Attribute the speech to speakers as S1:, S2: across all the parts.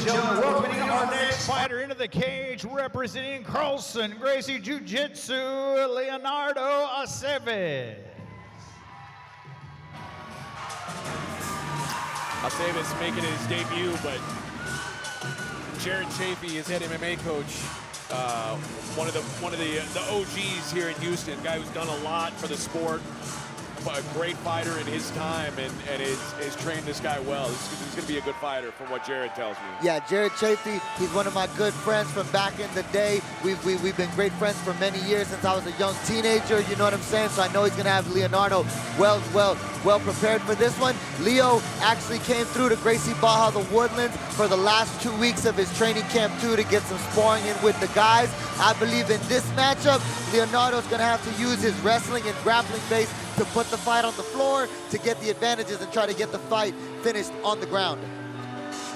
S1: and gentlemen, welcoming our next fighter into the cage, representing Carlson Gracie Jiu-Jitsu, Leonardo Aceves.
S2: Aceves making his debut, but Jared Chafee, his head MMA coach, one of the OGs here in Houston, guy who's done a lot for the sport, a great fighter in his time, and has trained this guy well. He's going to be a good fighter from what Jared tells me.
S3: Yeah, Jared Chafee, he's one of my good friends from back in the day. We've been great friends for many years since I was a young teenager, you know what I'm saying? So I know he's going to have Leonardo well prepared for this one. Leo actually came through to Gracie Barra, the Woodlands, for the last 2 weeks of his training camp too, to get some sparring in with the guys. I believe in this matchup, Leonardo's going to have to use his wrestling and grappling base to put the fight on the floor, to get the advantages and try to get the fight finished on the ground.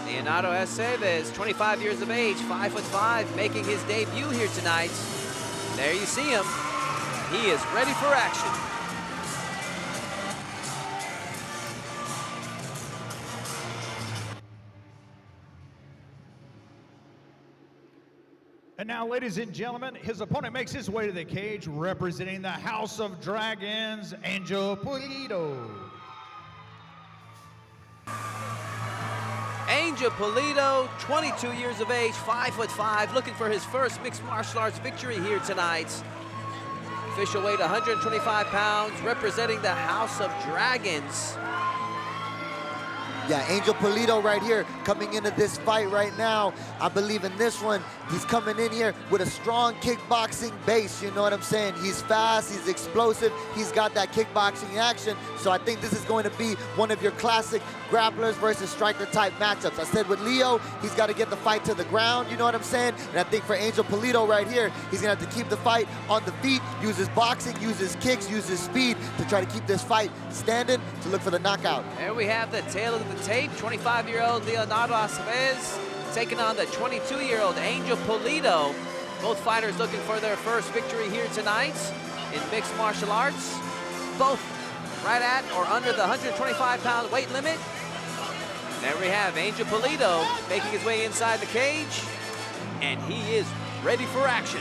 S4: Leonardo Aceves, 25 years of age, 5'5", making his debut here tonight. There you see him. He is ready for action.
S1: And now, ladies and gentlemen, his opponent makes his way to the cage, representing the House of Dragons, Angel Pulido.
S4: Angel Pulido, 22 years of age, 5'5", looking for his first mixed martial arts victory here tonight. Official weight 125 pounds, representing the House of Dragons.
S3: Yeah, Angel Pulido right here, coming into this fight right now. I believe in this one, he's coming in here with a strong kickboxing base, you know what I'm saying? He's fast, he's explosive, he's got that kickboxing action. So I think this is going to be one of your classic grapplers versus striker type matchups. I said with Leo, he's got to get the fight to the ground, you know what I'm saying? And I think for Angel Pulido right here, he's going to have to keep the fight on the feet, use his boxing, use his kicks, use his speed to try to keep this fight standing, to look for the knockout.
S4: There we have the tail of the tape. 25-year-old Leonardo Aceves taking on the 22-year-old Angel Pulido. Both fighters looking for their first victory here tonight in mixed martial arts. Both right at or under the 125-pound weight limit. There we have Angel Pulido making his way inside the cage, and he is ready for action.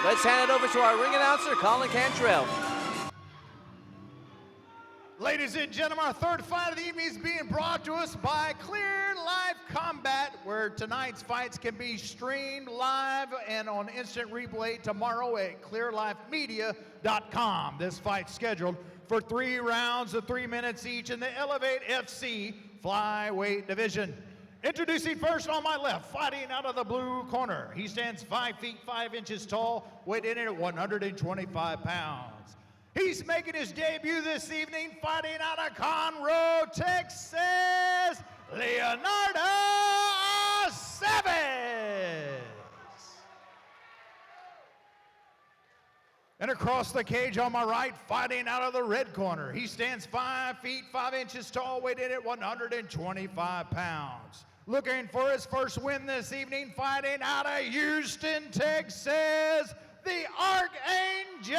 S4: Let's hand it over to our ring announcer, Colin Cantrell.
S1: Ladies and gentlemen, our third fight of the evening is being brought to us by Clear Life Combat, where tonight's fights can be streamed live and on instant replay tomorrow at clearlifemedia.com. This fight's scheduled for 3 rounds of 3 minutes each in the Elevate FC flyweight division. Introducing first on my left, fighting out of the blue corner. He stands 5 feet 5 inches tall, weighing in at 125 pounds. He's making his debut this evening, fighting out of Conroe, Texas, Leonardo Aceves. And across the cage on my right, fighting out of the red corner. He stands 5 feet 5 inches tall, weighed in at 125 pounds. Looking for his first win this evening, fighting out of Houston, Texas, the Archangel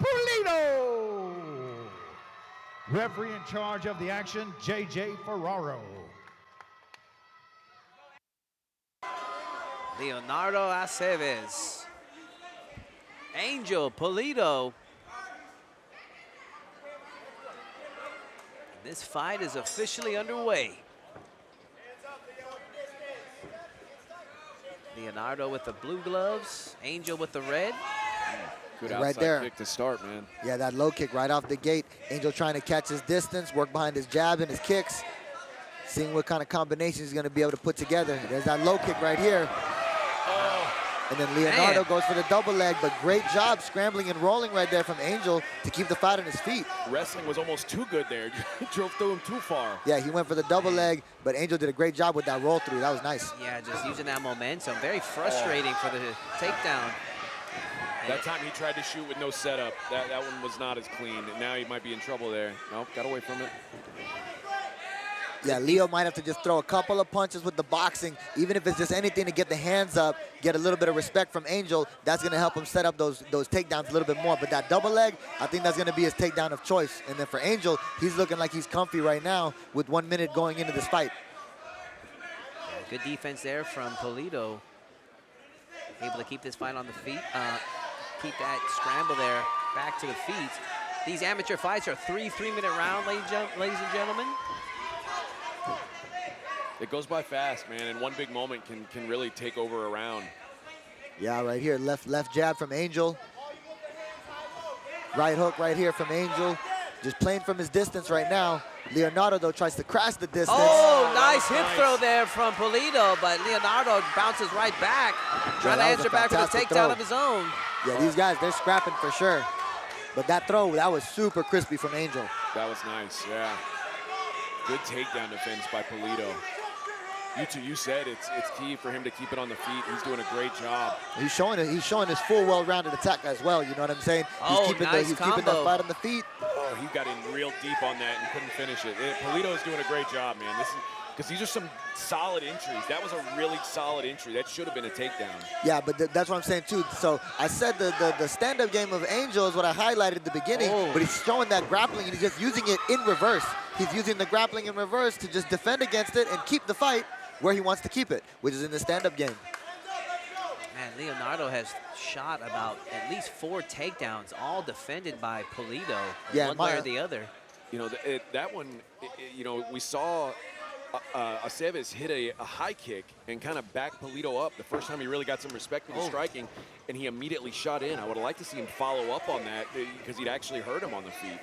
S1: Pulido. Referee in charge of the action, J.J. Ferraro.
S4: Leonardo Aceves. Angel Pulido. This fight is officially underway. Leonardo with the blue gloves, Angel with the red.
S2: Good
S3: right
S2: outside
S3: there.
S2: kick to start, man.
S3: Yeah, that low kick right off the gate. Angel trying to catch his distance, work behind his jab and his kicks, seeing what kind of combinations he's going to be able to put together. There's that low kick right here. And then Leonardo goes for the double leg, but great job scrambling and rolling right there from Angel to keep the fight on his feet.
S2: Wrestling was almost too good there. Drove through him too far.
S3: Yeah, he went for the double leg, but Angel did a great job with that roll through. That was nice.
S4: Yeah, just using that momentum. Very frustrating for the takedown.
S2: That time he tried to shoot with no setup. That one was not as clean. And now he might be in trouble there. Nope, got away from it.
S3: Yeah, Leo might have to just throw a couple of punches with the boxing, even if it's just anything to get the hands up, get a little bit of respect from Angel. That's going to help him set up those takedowns a little bit more. But that double leg, I think that's going to be his takedown of choice. And then for Angel, he's looking like he's comfy right now with 1 minute going into this fight.
S4: Good defense there from Pulido. Able to keep this fight on the feet, keep that scramble there back to the feet. These amateur fights are three-minute round, ladies and gentlemen.
S2: It goes by fast, man, and one big moment can really take over a round.
S3: Yeah, right here, left jab from Angel. Right hook right here from Angel. Just playing from his distance right now. Leonardo, though, tries to crash the distance.
S4: Oh, nice hip throw there from Pulido, but Leonardo bounces right back, trying to answer back with a takedown of his own.
S3: Yeah, these guys, they're scrapping for sure. But that throw, that was super crispy from Angel.
S2: That was nice, yeah. Good takedown defense by Pulido. You said it's key for him to keep it on the feet. He's doing a great job.
S3: He's showing his full well-rounded attack as well. You know what I'm saying?
S4: Oh,
S3: he's keeping that fight on the feet.
S2: Oh, he got in real deep on that and couldn't finish it. Pulido is doing a great job, man. Because these are some solid entries. That was a really solid entry. That should have been a takedown.
S3: Yeah, but that's what I'm saying too. So I said the stand-up game of Angel is what I highlighted at the beginning, but he's showing that grappling and he's just using it in reverse. He's using the grappling in reverse to just defend against it and keep the fight where he wants to keep it, which is in the stand-up game.
S4: Man, Leonardo has shot about at least 4 takedowns, all defended by Pulido, one way or the other.
S2: You know, that one, you know, we saw Aceves hit a high kick and kind of back Pulido up the first time he really got some respect with his striking, and he immediately shot in. I would have liked to see him follow up on that because he'd actually hurt him on the feet.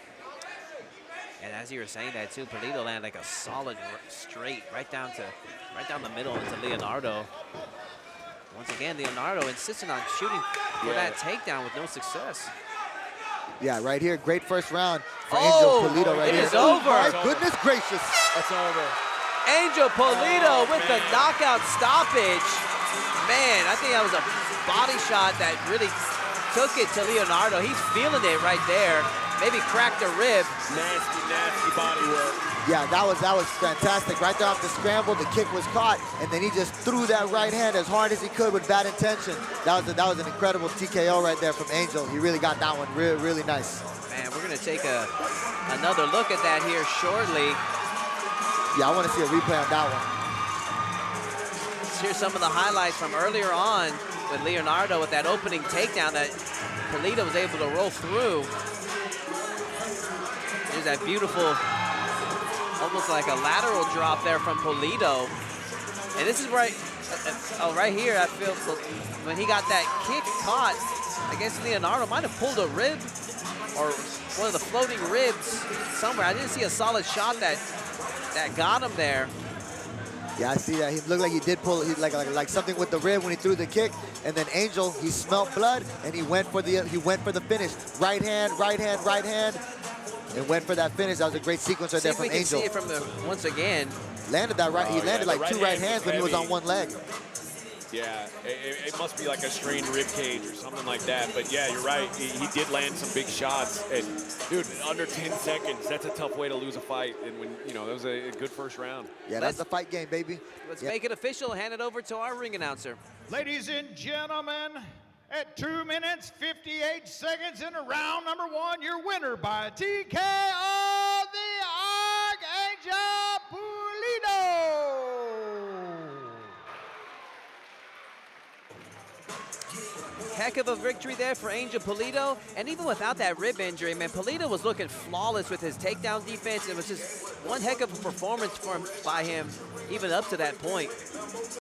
S4: And as you were saying that too, Pulido landed like a solid straight right down the middle into Leonardo. Once again, Leonardo insisting on shooting for that takedown with no success.
S3: Yeah, right here, great first round for Angel Pulido right here.
S4: It is over.
S3: My goodness gracious.
S2: That's over.
S4: Angel Pulido with the knockout stoppage. Man, I think that was a body shot that really took it to Leonardo. He's feeling it right there. Maybe cracked a rib.
S2: Nasty body work.
S3: Yeah, that was fantastic. Right there off the scramble, the kick was caught, and then he just threw that right hand as hard as he could with bad intention. That was an incredible TKO right there from Angel. He really got that one really nice.
S4: Man, we're gonna take another look at that here shortly.
S3: Yeah, I want to see a replay on that one.
S4: Here's some of the highlights from earlier on with Leonardo with that opening takedown that Pulido was able to roll through. There's that beautiful, almost like a lateral drop there from Pulido. And this is right here, I feel when he got that kick caught, I guess Leonardo might have pulled a rib or one of the floating ribs somewhere. I didn't see a solid shot that got him there.
S3: Yeah, I see that. He looked like he did pull like something with the rib when he threw the kick, and then Angel, he smelled blood and he went for the finish. Right hand, and went for that finish. That was a great sequence right there from Angel.
S4: See it from once again.
S3: Landed that right. He landed like 2 right hands when he was on one leg.
S2: Yeah, it must be like a strained rib cage or something like that. But yeah, you're right. He did land some big shots. And dude, under 10 seconds, that's a tough way to lose a fight. And when that was a good first round.
S3: Yeah, that's the fight game, baby.
S4: Let's make it official. Hand it over to our ring announcer.
S1: Ladies and gentlemen, at 2 minutes, 58 seconds into round number 1, your winner by TKO, the Archangel Pulido.
S4: Heck of a victory there for Angel Pulido, and even without that rib injury, man, Pulido was looking flawless with his takedown defense. It was just one heck of a performance by him, even up to that point.